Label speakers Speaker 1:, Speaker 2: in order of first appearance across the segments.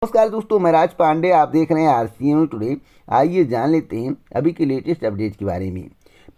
Speaker 1: नमस्कार दोस्तों, मैं राज पांडे। आप देख रहे हैं आरसीएम टुडे। आइए जान लेते हैं अभी के लेटेस्ट अपडेट के बारे में।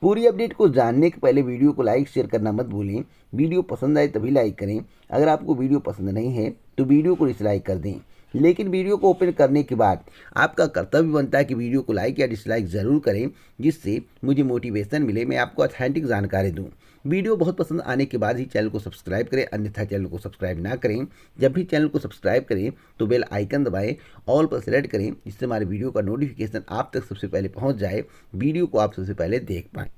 Speaker 1: पूरी अपडेट को जानने के पहले वीडियो को लाइक शेयर करना मत भूलें। वीडियो पसंद आए तभी लाइक करें। अगर आपको वीडियो पसंद नहीं है तो वीडियो को डिसलाइक कर दें। लेकिन वीडियो को ओपन करने के बाद आपका कर्तव्य बनता है कि वीडियो को लाइक या डिसलाइक ज़रूर करें, जिससे मुझे मोटिवेशन मिले, मैं आपको ऑथेंटिक जानकारी दूँ। वीडियो बहुत पसंद आने के बाद ही चैनल को सब्सक्राइब करें, अन्यथा चैनल को सब्सक्राइब ना करें। जब भी चैनल को सब्सक्राइब करें तो बेल आइकन दबाएं, ऑल पर सेलेक्ट करें, जिससे हमारे वीडियो का नोटिफिकेशन आप तक सबसे पहले पहुंच जाए, वीडियो को आप सबसे पहले देख पाएँ।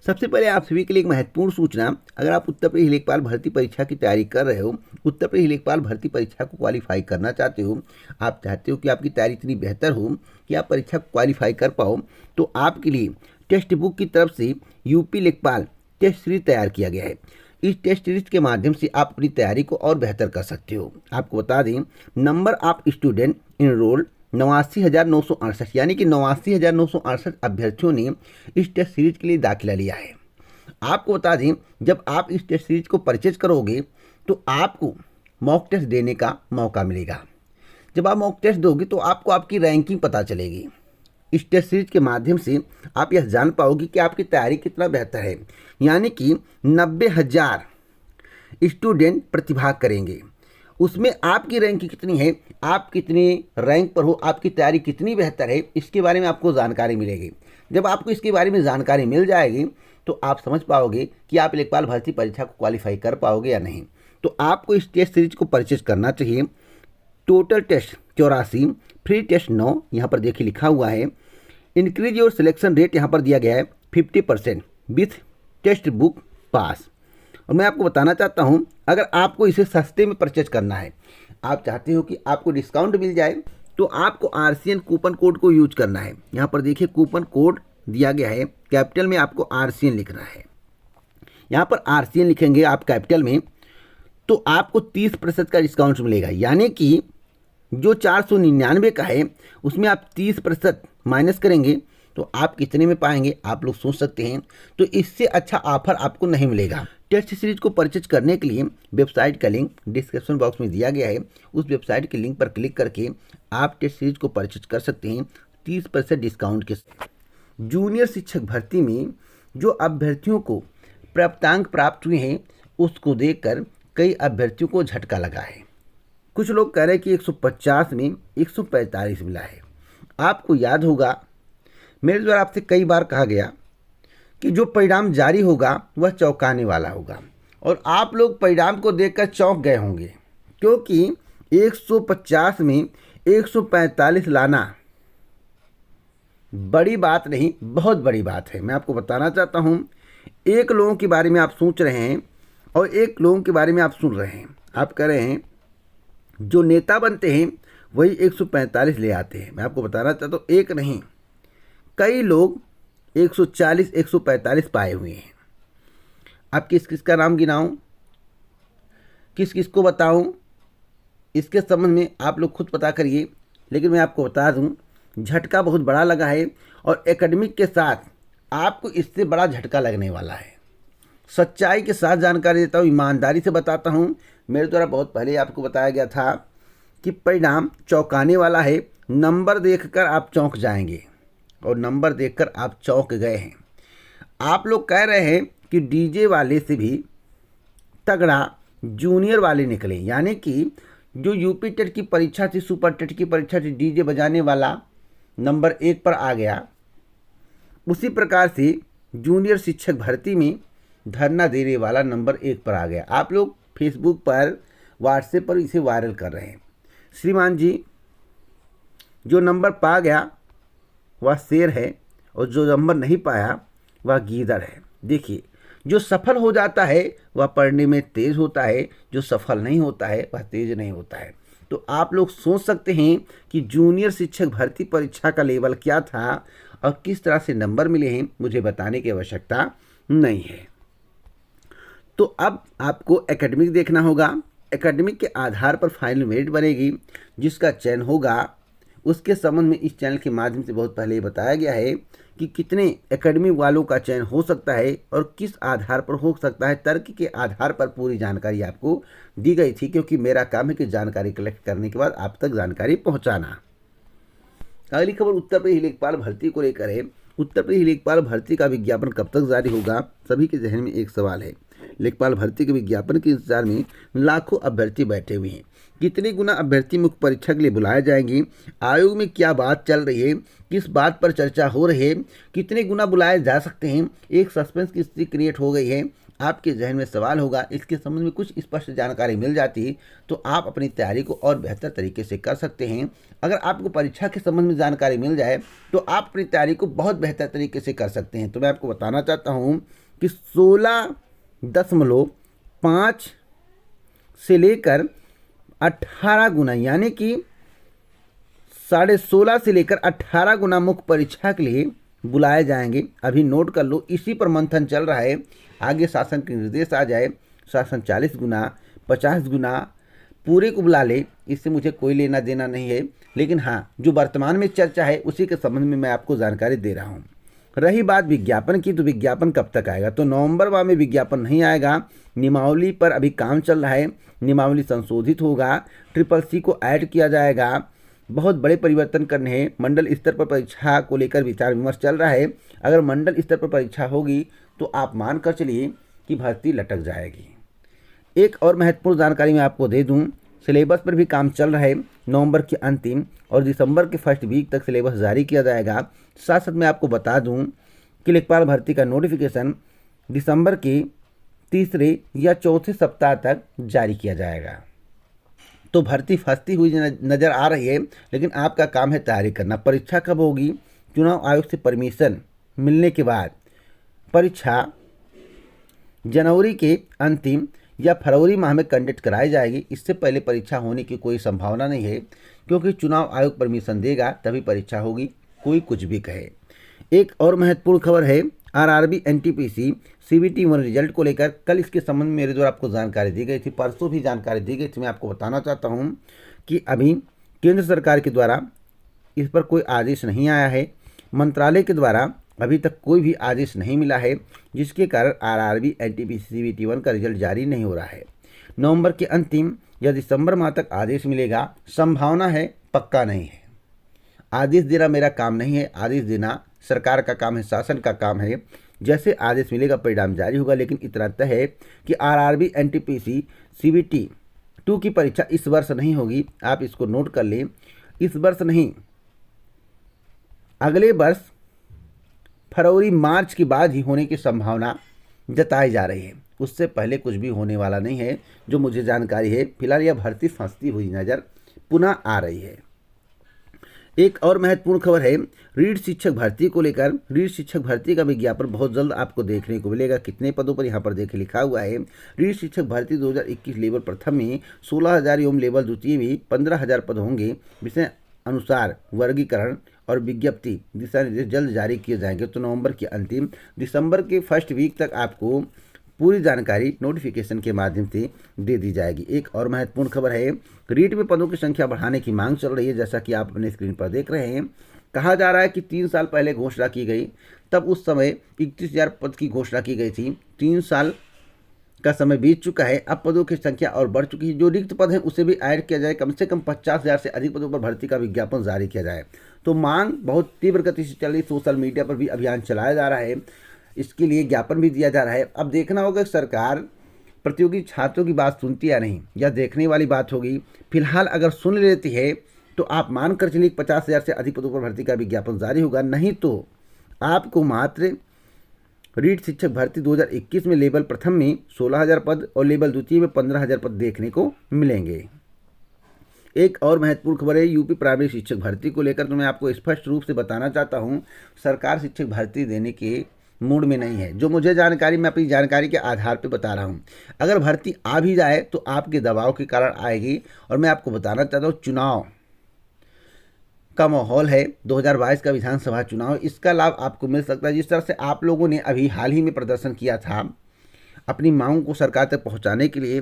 Speaker 1: सबसे पहले आप सभी के लिए एक महत्वपूर्ण सूचना। अगर आप उत्तर प्रदेश लेखपाल भर्ती परीक्षा की तैयारी कर रहे हो, उत्तर प्रदेश लेखपाल भर्ती परीक्षा को क्वालिफाई करना चाहते हो, आप चाहते हो कि आपकी तैयारी इतनी बेहतर हो कि आप परीक्षा को क्वालिफाई कर पाओ, तो आपके लिए टेक्स्ट बुक की तरफ से यूपी लेखपाल टेस्ट सीरीज तैयार किया गया है। इस टेस्ट सीरीज के माध्यम से आप अपनी तैयारी को और बेहतर कर सकते हो। आपको बता दें, नंबर ऑफ स्टूडेंट इनरोल्ड 89,968, यानी कि 89,968 अभ्यर्थियों ने इस टेस्ट सीरीज के लिए दाखिला लिया है। आपको बता दें, जब आप इस टेस्ट सीरीज को परचेज करोगे तो आपको मॉक टेस्ट देने का मौका मिलेगा। जब आप मॉक टेस्ट दोगे तो आपको आपकी रैंकिंग पता चलेगी। इस टेस्ट सीरीज के माध्यम से आप यह जान पाओगे कि आपकी तैयारी कितना बेहतर है। यानी कि 90,000 स्टूडेंट प्रतिभाग करेंगे, उसमें आपकी रैंकिंग कितनी है, आप कितने रैंक पर हो, आपकी तैयारी कितनी बेहतर है, इसके बारे में आपको जानकारी मिलेगी। जब आपको इसके बारे में जानकारी मिल जाएगी तो आप समझ पाओगे कि आप लेखपाल भर्ती परीक्षा को क्वालिफाई कर पाओगे या नहीं। तो आपको इस टेस्ट सीरीज को परचेज करना चाहिए। टोटल टेस्ट 84, फ्री टेस्ट 9, यहाँ पर देखिए लिखा हुआ है। इंक्रीज योर सिलेक्शन रेट यहाँ पर दिया गया है 50% विथ टेक्स्ट बुक पास। और मैं आपको बताना चाहता हूँ, अगर आपको इसे सस्ते में परचेज करना है, आप चाहते हो कि आपको डिस्काउंट मिल जाए, तो आपको आरसीएन कूपन कोड को यूज करना है। यहाँ पर देखिए कूपन कोड दिया गया है, कैपिटल में आपको आरसीएन लिखना है। यहाँ पर आरसीएन लिखेंगे आप कैपिटल में, तो आपको 30% का डिस्काउंट मिलेगा। यानी कि जो 499 का है उसमें आप 30% माइनस करेंगे तो आप कितने में पाएंगे, आप लोग सोच सकते हैं। तो इससे अच्छा ऑफर आपको नहीं मिलेगा। टेस्ट सीरीज को परचेज करने के लिए वेबसाइट का लिंक डिस्क्रिप्शन बॉक्स में दिया गया है। उस वेबसाइट के लिंक पर क्लिक करके आप टेस्ट सीरीज को परचेज कर सकते हैं 30% डिस्काउंट के साथ। जूनियर शिक्षक भर्ती में जो अभ्यर्थियों को प्राप्तांक प्राप्त हुए हैं, उसको देखकर कई अभ्यर्थियों को झटका लगा है। कुछ लोग कह रहे हैं कि 150 में 145 मिला है। आपको याद होगा, मेरे द्वारा आपसे कई बार कहा गया कि जो परिणाम जारी होगा वह चौंकाने वाला होगा, और आप लोग परिणाम को देखकर चौंक गए होंगे, क्योंकि 150 में 145 लाना बड़ी बात नहीं, बहुत बड़ी बात है। मैं आपको बताना चाहता हूँ, एक लोगों के बारे में आप सोच रहे हैं और एक लोगों के बारे में आप सुन रहे हैं। आप कह रहे हैं जो नेता बनते हैं वही 145 ले आते हैं। मैं आपको बताना चाहता हूँ, एक नहीं, कई लोग 140 145 पाए हुए हैं। आप किस किस का नाम गिनाऊं, किस किस को बताऊं, इसके संबंध में आप लोग खुद पता करिए। लेकिन मैं आपको बता दूं, झटका बहुत बड़ा लगा है, और एकेडमिक के साथ आपको इससे बड़ा झटका लगने वाला है। सच्चाई के साथ जानकारी देता हूँ, ईमानदारी से बताता हूँ। मेरे द्वारा बहुत पहले आपको बताया गया था कि परिणाम चौंकाने वाला है। नंबर देखकर आप चौंक जाएंगे, और नंबर देखकर आप चौंक गए हैं। आप लोग कह रहे हैं कि डीजे वाले से भी तगड़ा जूनियर वाले निकले, यानी कि जो यूपी टेट की परीक्षा थी, सुपर टेट की परीक्षा थी, डीजे बजाने वाला नंबर 1 पर आ गया। उसी प्रकार से जूनियर शिक्षक भर्ती में धरना देने वाला नंबर 1 पर आ गया। आप लोग फेसबुक पर, व्हाट्सएप पर इसे वायरल कर रहे हैं। श्रीमान जी, जो नंबर पा गया वह शेर है, और जो नंबर नहीं पाया वह गीदड़ है। देखिए, जो सफल हो जाता है वह पढ़ने में तेज होता है, जो सफल नहीं होता है वह तेज नहीं होता है। तो आप लोग सोच सकते हैं कि जूनियर शिक्षक भर्ती परीक्षा का लेवल क्या था और किस तरह से नंबर मिले हैं, मुझे बताने की आवश्यकता नहीं है। तो अब आपको एकेडमिक देखना होगा। एकेडमिक के आधार पर फाइनल मेरिट बनेगी, जिसका चयन होगा उसके संबंध में इस चैनल के माध्यम से बहुत पहले बताया गया है कि कितने एकेडमी वालों का चयन हो सकता है और किस आधार पर हो सकता है। तर्क के आधार पर पूरी जानकारी आपको दी गई थी, क्योंकि मेरा काम है कि जानकारी कलेक्ट करने के बाद आप तक जानकारी पहुंचाना। अगली खबर उत्तर प्रदेश लेखपाल भर्ती को लेकर है। उत्तर प्रदेश लेखपाल भर्ती का विज्ञापन कब तक जारी होगा? सभी के जहन में एक सवाल है। लेखपाल भर्ती के विज्ञापन के इंतजार में लाखों अभ्यर्थी बैठे हुए हैं। कितने गुना अभ्यर्थी मुख्य परीक्षा के लिए बुलाए जाएंगे? आयोग में क्या बात चल रही है? किस बात पर चर्चा हो रही है? कितने गुना बुलाए जा सकते हैं? एक सस्पेंस की स्थिति क्रिएट हो गई है। आपके जहन में सवाल होगा। इसके संबंध में कुछ स्पष्ट जानकारी मिल जाती तो आप अपनी तैयारी को और बेहतर तरीके से कर सकते हैं। अगर आपको परीक्षा के संबंध में जानकारी मिल जाए तो आप अपनी तैयारी को बहुत बेहतर तरीके से कर सकते हैं। तो मैं आपको बताना चाहता हूँ कि 16.5 से लेकर 18 गुना, यानी कि 16.5 से लेकर 18 गुना मुख्य परीक्षा के लिए बुलाए जाएंगे। अभी नोट कर लो, इसी पर मंथन चल रहा है। आगे शासन के निर्देश आ जाए, शासन 40 गुना 50 गुना पूरे को बुला ले, इससे मुझे कोई लेना देना नहीं है। लेकिन हाँ, जो वर्तमान में चर्चा है उसी के संबंध में मैं आपको जानकारी दे रहा हूँ। रही बात विज्ञापन की, तो विज्ञापन कब तक आएगा? तो नवंबर माह में विज्ञापन नहीं आएगा। नियमावली पर अभी काम चल रहा है। नियमावली संशोधित होगा, CCC को ऐड किया जाएगा। बहुत बड़े परिवर्तन करने हैं। मंडल स्तर पर परीक्षा को लेकर विचार विमर्श चल रहा है। अगर मंडल स्तर पर परीक्षा होगी तो आप मान कर चलिए कि भर्ती लटक जाएगी। एक और महत्वपूर्ण जानकारी मैं आपको दे दूं, सिलेबस पर भी काम चल रहा है। नवंबर के अंतिम और दिसंबर के फर्स्ट वीक तक सिलेबस जारी किया जाएगा। साथ साथ मैं आपको बता दूं कि लेखपाल भर्ती का नोटिफिकेशन दिसंबर के तीसरे या चौथे सप्ताह तक जारी किया जाएगा। तो भर्ती फंसती हुई नज़र आ रही है, लेकिन आपका काम है तैयारी करना। परीक्षा कब होगी? चुनाव आयोग से परमिशन मिलने के बाद परीक्षा जनवरी के अंतिम या फरवरी माह में कंडक्ट कराई जाएगी। इससे पहले परीक्षा होने की कोई संभावना नहीं है, क्योंकि चुनाव आयोग परमिशन देगा तभी परीक्षा होगी, कोई कुछ भी कहे। एक और महत्वपूर्ण खबर है RRB NTPC CBT 1 रिजल्ट को लेकर। कल इसके संबंध में मेरे द्वारा आपको जानकारी दी गई थी, परसों भी जानकारी दी गई थी। मैं आपको बताना चाहता हूं कि अभी केंद्र सरकार के द्वारा इस पर कोई आदेश नहीं आया है। मंत्रालय के द्वारा अभी तक कोई भी आदेश नहीं मिला है, जिसके कारण RRB NTPC CBT 1 का रिजल्ट जारी नहीं हो रहा है। नवंबर के अंतिम या दिसंबर माह तक आदेश मिलेगा। संभावना है, पक्का नहीं है। आदेश देना मेरा काम नहीं है। आदेश देना सरकार का काम है, शासन का काम है। जैसे आदेश मिलेगा परिणाम जारी होगा। लेकिन इतना तय है कि RRB NTPC CBT 2 की परीक्षा इस वर्ष नहीं होगी। आप इसको नोट कर लें, इस वर्ष नहीं, अगले वर्ष फरवरी मार्च के बाद ही होने की संभावना जताई जा रही है। उससे पहले कुछ भी होने वाला नहीं है, जो मुझे जानकारी है। फिलहाल यह भर्ती फंसती हुई नज़र पुनः आ रही है। एक और महत्वपूर्ण खबर है रीड शिक्षक भर्ती को लेकर। रीड शिक्षक भर्ती का विज्ञापन बहुत जल्द आपको देखने को मिलेगा। कितने पदों पर यहाँ पर देखे लिखा हुआ है। रीड शिक्षक भर्ती 2021 लेवल प्रथम में 16,000 एवं लेवल द्वितीय में 15,000 पद होंगे। विषय अनुसार वर्गीकरण और विज्ञप्ति दिशा निर्देश जल्द जारी किए जाएंगे। तो नवंबर के अंतिम दिसंबर के फर्स्ट वीक तक आपको पूरी जानकारी नोटिफिकेशन के माध्यम से दे दी जाएगी। एक और महत्वपूर्ण खबर है रीट में पदों की संख्या बढ़ाने की मांग चल रही है। जैसा कि आप अपने स्क्रीन पर देख रहे हैं, कहा जा रहा है कि 3 साल पहले घोषणा की गई, तब उस समय 31,000 पद की घोषणा की गई थी। 3 साल का समय बीत चुका है, अब पदों की संख्या और बढ़ चुकी है। जो रिक्त पद हैं उसे भी ऐड किया जाए। कम से कम 50,000 से अधिक पदों पर भर्ती का विज्ञापन जारी किया जाए। तो मांग बहुत तीव्र गति से चल रही। सोशल मीडिया पर भी अभियान चलाया जा रहा है, इसके लिए ज्ञापन भी दिया जा रहा है। अब देखना होगा सरकार प्रतियोगी छात्रों की बात सुनती या नहीं, या देखने वाली बात होगी। फिलहाल अगर सुन लेती है तो आप मान कर चलिए 50,000 से अधिक पदों पर भर्ती का विज्ञापन जारी होगा। नहीं तो आपको मात्र रीट शिक्षक भर्ती 2021 में लेवल प्रथम में 16,000 पद और लेवल द्वितीय में 15,000 पद देखने को मिलेंगे। एक और महत्वपूर्ण खबर है यूपी प्राइमरी शिक्षक भर्ती को लेकर। तो मैं आपको स्पष्ट रूप से बताना चाहता हूं, सरकार शिक्षक भर्ती देने के मूड में नहीं है। जो मुझे जानकारी, मैं अपनी जानकारी के आधार पर बता रहा हूं। अगर भर्ती आ भी जाए तो आपके दबाव के कारण आएगी। और मैं आपको बताना चाहता हूँ, चुनाव का माहौल है, 2022 का विधानसभा चुनाव, इसका लाभ आपको मिल सकता है। जिस तरह से आप लोगों ने अभी हाल ही में प्रदर्शन किया था अपनी मांगों को सरकार तक पहुंचाने के लिए,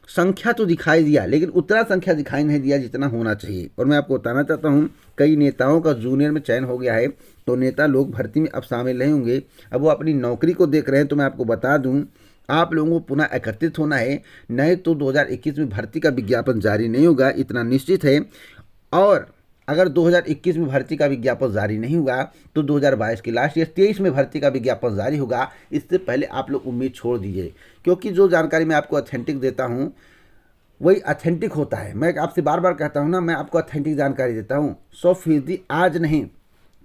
Speaker 1: संख्या तो दिखाई दिया, लेकिन उतना संख्या दिखाई नहीं दिया जितना होना चाहिए। और मैं आपको बताना चाहता हूँ, कई नेताओं का जूनियर में चयन हो गया है, तो नेता लोग भर्ती में अब शामिल नहीं होंगे। अब वो अपनी नौकरी को देख रहे हैं। तो मैं आपको बता दूं, आप लोगों को पुनः एकत्रित होना है, नहीं तो 2021 में भर्ती का विज्ञापन जारी नहीं होगा, इतना निश्चित है। और अगर 2021 में भर्ती का विज्ञापन जारी नहीं हुआ तो 2022 की लास्ट या 23 में भर्ती का विज्ञापन जारी होगा। इससे पहले आप लोग उम्मीद छोड़ दीजिए, क्योंकि जो जानकारी मैं आपको ऑथेंटिक देता हूँ वही ऑथेंटिक होता है। मैं आपसे बार बार कहता हूँ ना, मैं आपको ऑथेंटिक जानकारी देता हूँ, 100% आज नहीं,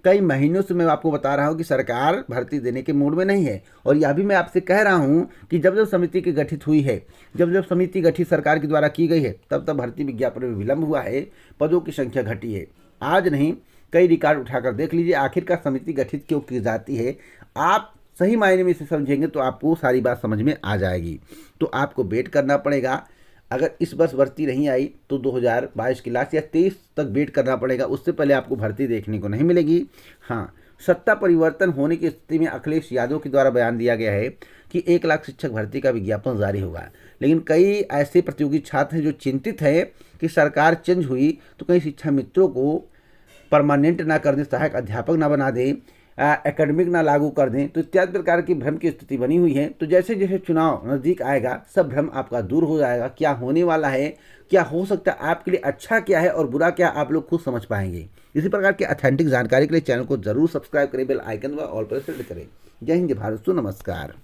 Speaker 1: कई महीनों से मैं आपको बता रहा हूँ कि सरकार भर्ती देने के मूड में नहीं है। और यह भी मैं आपसे कह रहा हूँ कि जब जब समिति की गठित हुई है, जब जब समिति गठित सरकार के द्वारा की गई है, तब तब भर्ती विज्ञापन में विलंब हुआ है, पदों की संख्या घटी है। आज नहीं, कई रिकॉर्ड उठाकर देख लीजिए आखिरकार समिति गठित क्यों की जाती है। आप सही मायने में इसे समझेंगे तो आपको सारी बात समझ में आ जाएगी। तो आपको वेट करना पड़ेगा। अगर इस वर्ष भर्ती नहीं आई तो 2022 की लास्ट या 23 तक वेट करना पड़ेगा, उससे पहले आपको भर्ती देखने को नहीं मिलेगी। हाँ, सत्ता परिवर्तन होने की स्थिति में अखिलेश यादव के द्वारा बयान दिया गया है कि 1 लाख शिक्षक भर्ती का विज्ञापन जारी होगा। लेकिन कई ऐसे प्रतियोगी छात्र हैं जो चिंतित है कि सरकार चेंज हुई तो कई शिक्षा मित्रों को परमानेंट ना कर दें, सहायक अध्यापक ना बना दें, एकेडमिक ना लागू कर दें, तो इत्यादि प्रकार की भ्रम की स्थिति बनी हुई है। तो जैसे जैसे चुनाव नज़दीक आएगा सब भ्रम आपका दूर हो जाएगा। क्या होने वाला है, क्या हो सकता है, आपके लिए अच्छा क्या है और बुरा क्या, आप लोग खुद समझ पाएंगे। इसी प्रकार की ऑथेंटिक जानकारी के लिए चैनल को जरूर सब्सक्राइब करें, बेल आइकन व ऑल पर सेट करें। जय हिंद, जय भारत, नमस्कार।